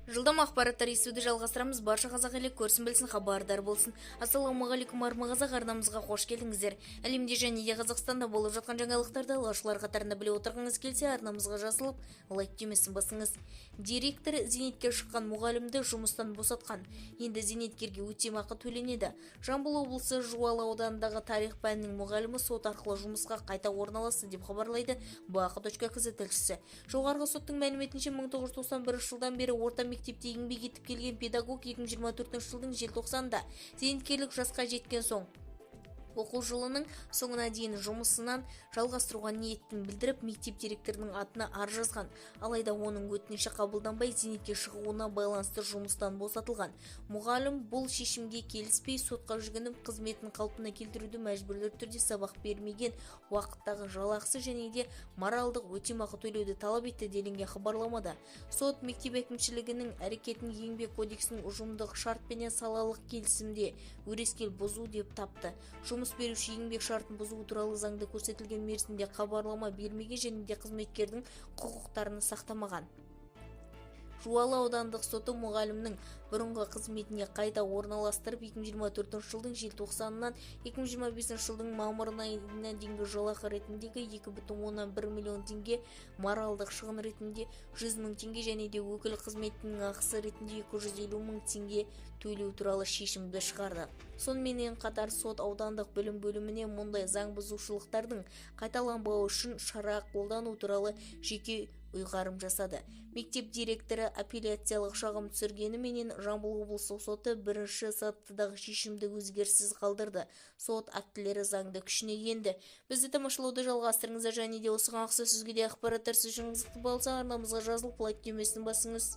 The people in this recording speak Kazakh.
Жылдам ақпараттар естуді жалғастырамыз. Барша қазақ елі көрсін білсін, хабардар болсын. Ассалаумағалейкум, армағазақ арнамызға қош келдіңіздер. Әлемде және де Қазақстанда болып жатқан жаңалықтарды алашылар қатарында біле отырғыңыз келсе, арнамызға жазылып, лайк түймесін басыңыз. Директор зейнетке шыққан мұғалімді жұмыстан босатқан. Енді зейнеткерге өтемақы төленеді. Жамбыл облысы Жуалы ауданындағы тарих пәнінің мұғалімі сот арқылы жұмысқа қайта орналасты деп хабарлайды бақ.кз тілшісі. Жоғарғы соттың мәліметінше 1991 жылдан бері орта мектепте еңбек етіп келген педагог 2024 жылдың желтоқсанында зейнеткерлік жасқа жеткен соң оқу жылының соңына дейін жұмысынан жалғастыруға ниетін білдіріп, мектеп директорының атына арыз жазған. Алайда оның өтініші қабылданбай, зейнетке шығуына байланысты жұмыстан босатылған. Мұғалім бұл шешімге келіспей, сотқа жүгініп, қызметін қалпына келтіруді мәжбүрлі түрде сабақ бермеген уақыттағы жалақысы және де моральдық өтемақы төлеуді талап етті делінген хабарламада. Сот мектеп әкімшілігінің әрекетін еңбек кодексінің ұжымдық шарт пен салалық келісімде өрескел бұзу деп тапты. Жұмыс беруші еңбек шартын бұзу туралы заңда көрсетілген мерзімде хабарлама бермеген және де қызметкердің құқықтарын сақтамаған. Жуалы аудандық соты мұғалімнің бұрынғы қызметіне қайта орналастырып, 2024 жылдың желтоқсанынан 2025 жылдың мамырына дейінгі жалақы ретіндегі 2,1 миллион теңге, моральдық шығын ретінде 100 мың теңге және де өкіл қызметінің ақысы ретінде 250 мың теңге төлеу туралы шешімді шығарды. Сонымен қатар сот аудандық білім бөліміне мұндай заң бұзушылықтардың қайталанбауы үшін шара қолдану туралы жеке ұйғарым жасады. Мектеп директоры апелляциялық шағым түсіргеніменен Жамбыл облыстық соты бірінші сатыдағы шешімді өзгеріссіз қалдырды. Сот актілері заңды күшіне енді. Бізді тамашалауды жалғастырыңыздар және де осыған ұқсас өзге де ақпараттар сіз үшін қызықты болса, арнамызға жазылып лайк түймесін басыңыз.